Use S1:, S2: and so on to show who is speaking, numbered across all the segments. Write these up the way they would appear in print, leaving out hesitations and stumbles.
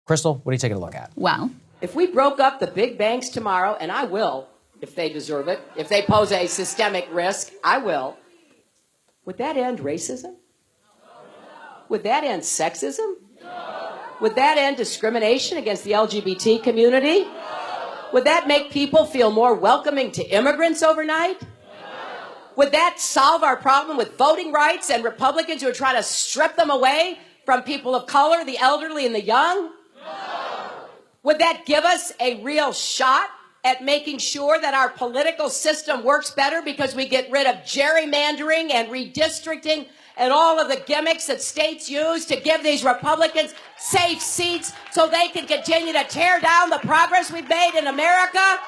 S1: Krystal, what are you taking a look at?
S2: Well,
S3: if we broke up the big banks tomorrow, and I will, if they deserve it, if they pose a systemic risk, I will, would that end racism? Would that end sexism? Would that end discrimination against the LGBT community? Would that make people feel more welcoming to immigrants overnight? Would that solve our problem with voting rights and Republicans who are trying to strip them away from people of color, the elderly, and the young? Would that give us a real shot at making sure that our political system works better because we get rid of gerrymandering and redistricting and all of the gimmicks that states use to give these Republicans safe seats so they can continue to tear down the progress we've made in America?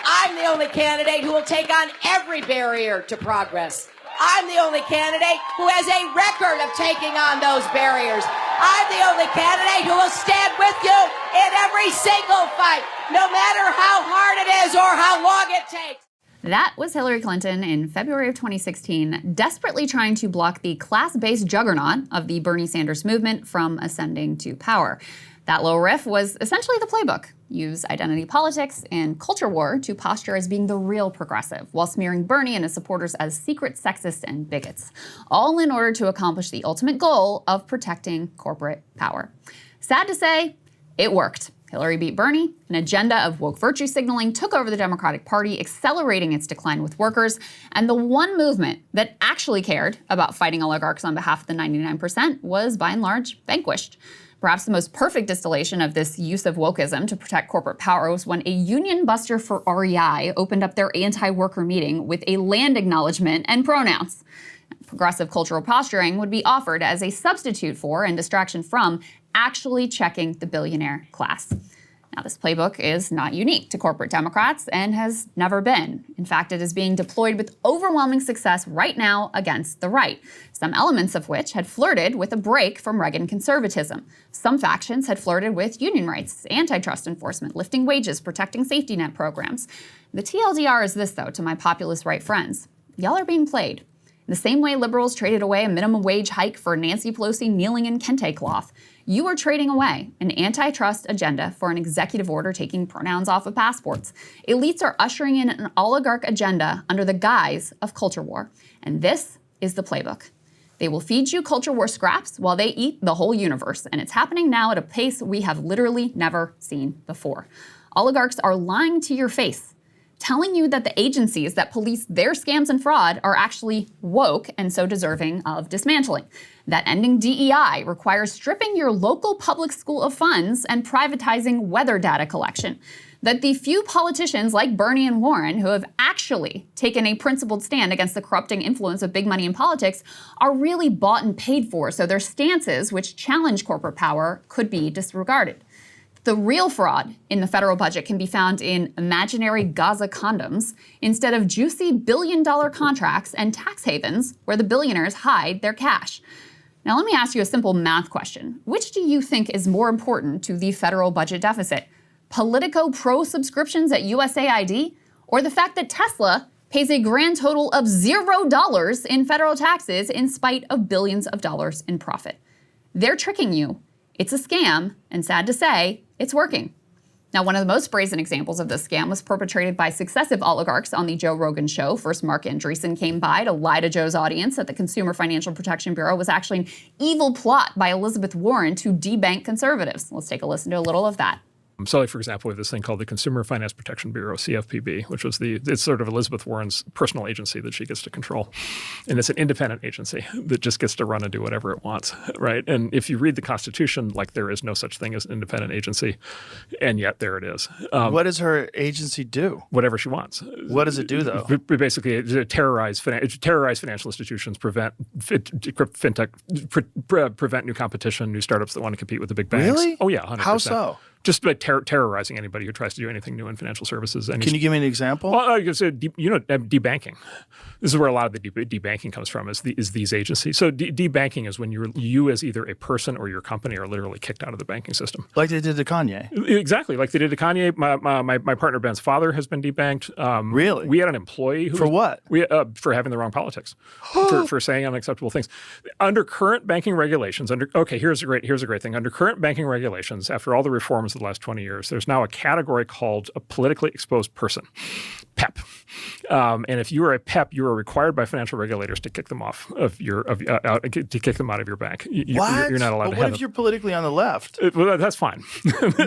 S3: I'm the only candidate who will take on every barrier to progress. I'm the only candidate who has a record of taking on those barriers. I'm the only candidate who will stand with you in every single fight, no matter how hard it is or how long it takes.
S2: that was Hillary Clinton in February of 2016, desperately trying to block the class-based juggernaut of the Bernie Sanders movement from ascending to power. That little riff was essentially the playbook. Use identity politics and culture war to posture as being the real progressive, while smearing Bernie and his supporters as secret sexist and bigots, all in order to accomplish the ultimate goal of protecting corporate power. Sad to say, it worked. Hillary beat Bernie. An agenda of woke virtue signaling took over the Democratic Party, accelerating its decline with workers. And the one movement that actually cared about fighting oligarchs on behalf of the 99% was, by and large, vanquished. Perhaps the most perfect distillation of this use of wokeism to protect corporate power was when a union buster for REI opened up their anti-worker meeting with a land acknowledgement and pronouns. Progressive cultural posturing would be offered as a substitute for and distraction from actually checking the billionaire class. Now, this playbook is not unique to corporate Democrats and has never been. In fact, it is being deployed with overwhelming success right now against the right, some elements of which had flirted with a break from Reagan conservatism. Some factions had flirted with union rights, antitrust enforcement, lifting wages, protecting safety net programs. The TLDR is this, though, to my populist right friends. Y'all are being played. The same way liberals traded away a minimum wage hike for Nancy Pelosi kneeling in kente cloth, you are trading away an antitrust agenda for an executive order taking pronouns off of passports. Elites are ushering in an oligarch agenda under the guise of culture war. And this is the playbook. They will feed you culture war scraps while they eat the whole universe. And it's happening now at a pace we have literally never seen before. Oligarchs are lying to your face, telling you that the agencies that police their scams and fraud are actually woke and so deserving of dismantling. That ending DEI requires stripping your local public school of funds and privatizing weather data collection. That the few politicians like Bernie and Warren who have actually taken a principled stand against the corrupting influence of big money in politics are really bought and paid for, so their stances, which challenge corporate power, could be disregarded. The real fraud in the federal budget can be found in imaginary Gaza condoms instead of juicy billion-dollar contracts and tax havens where the billionaires hide their cash. Now, let me ask you a simple math question. Which do you think is more important to the federal budget deficit? Politico Pro subscriptions at USAID, or the fact that Tesla pays a grand total of $0 in federal taxes in spite of billions of dollars in profit? They're tricking you. It's a scam, and sad to say, it's working. Now, one of the most brazen examples of this scam was perpetrated by successive oligarchs on the Joe Rogan show. First, Mark Andreessen came by to lie to Joe's audience that the Consumer Financial Protection Bureau was actually an evil plot by Elizabeth Warren to debank conservatives. Let's take a listen to a little of that.
S4: So, like, for example, we have this thing called the Consumer Finance Protection Bureau, CFPB, which was it's sort of Elizabeth Warren's personal agency that she gets to control. And it's an independent agency that just gets to run and do whatever it wants, right? And if you read the Constitution, like, there is no such thing as an independent agency, and yet there it is.
S5: What does her agency do?
S4: Whatever she wants.
S5: What does it do, though?
S4: Basically, terrorize financial institutions, prevent fintech, prevent new competition, new startups that want to compete with the big banks.
S5: Really?
S4: Oh, yeah, 100%.
S5: How so?
S4: just by terrorizing anybody who tries to do anything new in financial services. And
S5: Can you give me an example?
S4: well, like I said, debanking. This is where a lot of the debanking comes from. Is these agencies? So debanking is when you as either a person or your company are literally kicked out of the banking system.
S5: Like they did to Kanye.
S4: Exactly, like they did to Kanye. My partner Ben's father has been debanked.
S5: Really?
S4: We had an employee who
S5: For what?
S4: For having the wrong politics, for saying unacceptable things. Under current banking regulations, here's a great thing. Under current banking regulations, after all the reforms of the last 20 years, there's now a category called a politically exposed person, PEP. And if you are a PEP, you are required by financial regulators to kick them off of to kick them out of your bank.
S5: What?
S4: You're not allowed
S5: but
S4: to
S5: what
S4: have
S5: if you're politically on the left?
S4: well, that's fine.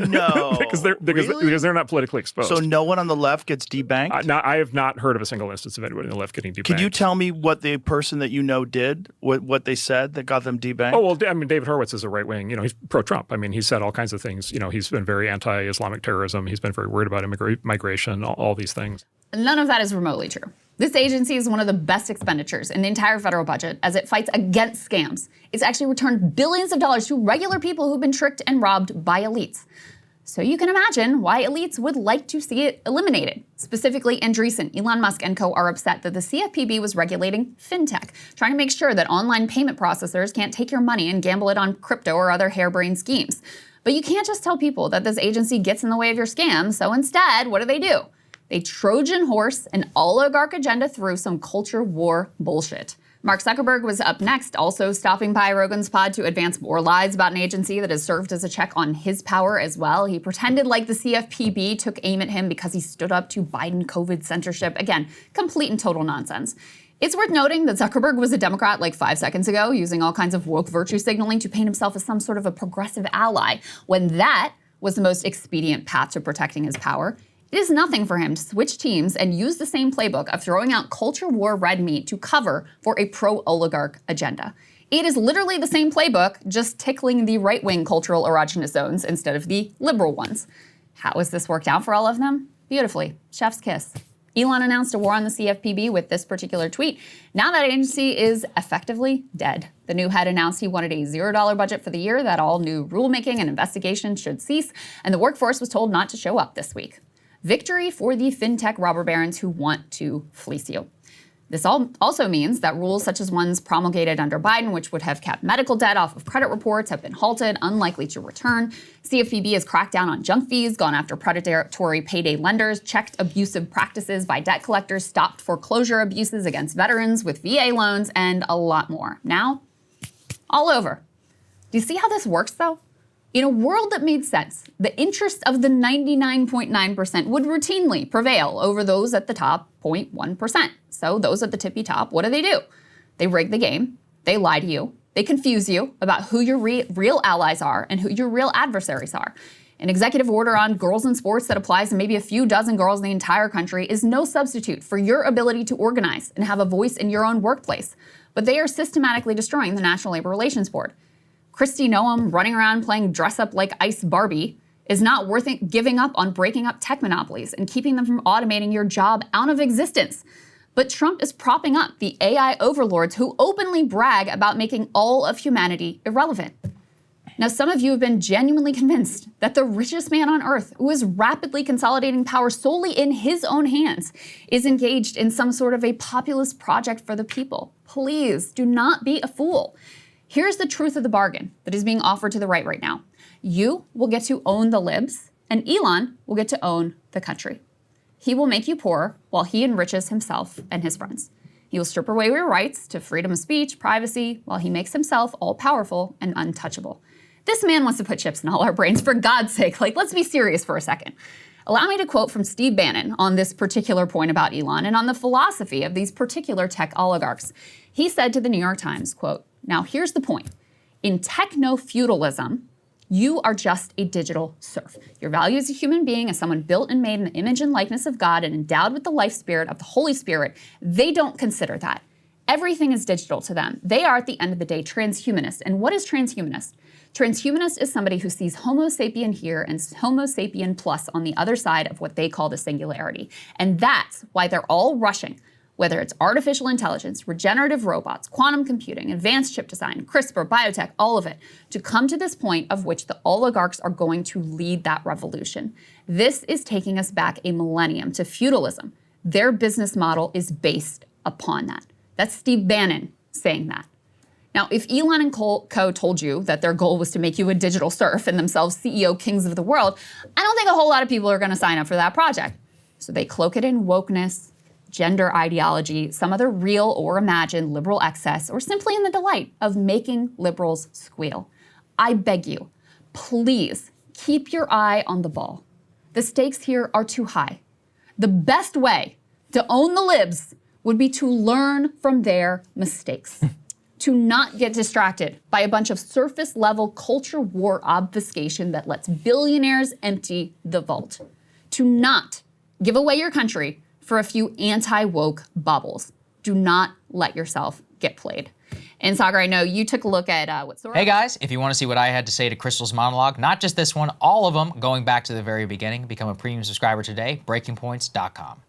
S5: No.
S4: because they're not politically exposed.
S5: So no one on the left gets debanked?
S4: I have not heard of a single instance of anybody on the left getting debanked.
S5: Can you tell me what the person that you know did, what they said that got them debanked?
S4: Oh, well, I mean, David Horowitz is a right-wing, he's pro-Trump. I mean, he's said all kinds of things. He's been very anti-Islamic terrorism. He's been very worried about migration, all these things.
S2: None of that is remotely true. This agency is one of the best expenditures in the entire federal budget as it fights against scams. It's actually returned billions of dollars to regular people who've been tricked and robbed by elites. So you can imagine why elites would like to see it eliminated. Specifically, Andreessen, Elon Musk, and co. are upset that the CFPB was regulating fintech, trying to make sure that online payment processors can't take your money and gamble it on crypto or other harebrained schemes. But you can't just tell people that this agency gets in the way of your scam, so instead, what do? They Trojan horse an oligarch agenda through some culture war bullshit. Mark Zuckerberg was up next, also stopping by Rogan's pod to advance more lies about an agency that has served as a check on his power as well. He pretended like the CFPB took aim at him because he stood up to Biden COVID censorship. Again, complete and total nonsense. It's worth noting that Zuckerberg was a Democrat like 5 seconds ago, using all kinds of woke virtue signaling to paint himself as some sort of a progressive ally, when that was the most expedient path to protecting his power. It is nothing for him to switch teams and use the same playbook of throwing out culture war red meat to cover for a pro-oligarch agenda. It is literally the same playbook, just tickling the right-wing cultural erogenous zones instead of the liberal ones. How has this worked out for all of them? Beautifully. Chef's kiss. Elon announced a war on the CFPB with this particular tweet. Now that agency is effectively dead. The new head announced he wanted a $0 budget for the year, that all new rulemaking and investigations should cease, and the workforce was told not to show up this week. Victory for the fintech robber barons who want to fleece you. This also means that rules such as ones promulgated under Biden, which would have kept medical debt off of credit reports, have been halted, unlikely to return. CFPB has cracked down on junk fees, gone after predatory payday lenders, checked abusive practices by debt collectors, stopped foreclosure abuses against veterans with VA loans, and a lot more. Now, all over. Do you see how this works, though? In a world that made sense, the interests of the 99.9% would routinely prevail over those at the top 0.1%. So those at the tippy top, what do? They rig the game, they lie to you, they confuse you about who your real allies are and who your real adversaries are. An executive order on girls in sports that applies to maybe a few dozen girls in the entire country is no substitute for your ability to organize and have a voice in your own workplace. But they are systematically destroying the National Labor Relations Board. Kristi Noem running around playing dress-up like Ice Barbie is not worth it giving up on breaking up tech monopolies and keeping them from automating your job out of existence. But Trump is propping up the AI overlords who openly brag about making all of humanity irrelevant. Now, some of you have been genuinely convinced that the richest man on earth, who is rapidly consolidating power solely in his own hands, is engaged in some sort of a populist project for the people. Please do not be a fool. Here's the truth of the bargain that is being offered to the right now. You will get to own the libs, and Elon will get to own the country. He will make you poorer while he enriches himself and his friends. He will strip away your rights to freedom of speech, privacy, while he makes himself all-powerful and untouchable. This man wants to put chips in all our brains, for God's sake. Let's be serious for a second. Allow me to quote from Steve Bannon on this particular point about Elon and on the philosophy of these particular tech oligarchs. He said to the New York Times, quote, "Now here's the point. In techno-feudalism, you are just a digital serf. Your value as a human being, as someone built and made in the image and likeness of God and endowed with the life spirit of the Holy Spirit, they don't consider that. Everything is digital to them. They are, at the end of the day, transhumanist. And what is transhumanist? Transhumanist is somebody who sees Homo sapien here and Homo sapien plus on the other side of what they call the singularity. And that's why they're all rushing Whether it's artificial intelligence, regenerative robots, quantum computing, advanced chip design, CRISPR, biotech, all of it, to come to this point of which the oligarchs are going to lead that revolution. This is taking us back a millennium to feudalism. Their business model is based upon that. That's Steve Bannon saying that. Now, if Elon and Co. told you that their goal was to make you a digital serf and themselves CEO kings of the world, I don't think a whole lot of people are going to sign up for that project. So they cloak it in wokeness, gender ideology, some other real or imagined liberal excess, or simply in the delight of making liberals squeal. I beg you, please keep your eye on the ball. The stakes here are too high. The best way to own the libs would be to learn from their mistakes. To not get distracted by a bunch of surface-level culture war obfuscation that lets billionaires empty the vault. To not give away your country for a few anti-woke bubbles. Do not let yourself get played. And Saagar, I know you took a look at what Sora...
S1: Hey guys, if you want to see what I had to say to Krystal's monologue, not just this one, all of them, going back to the very beginning, become a premium subscriber today, breakingpoints.com.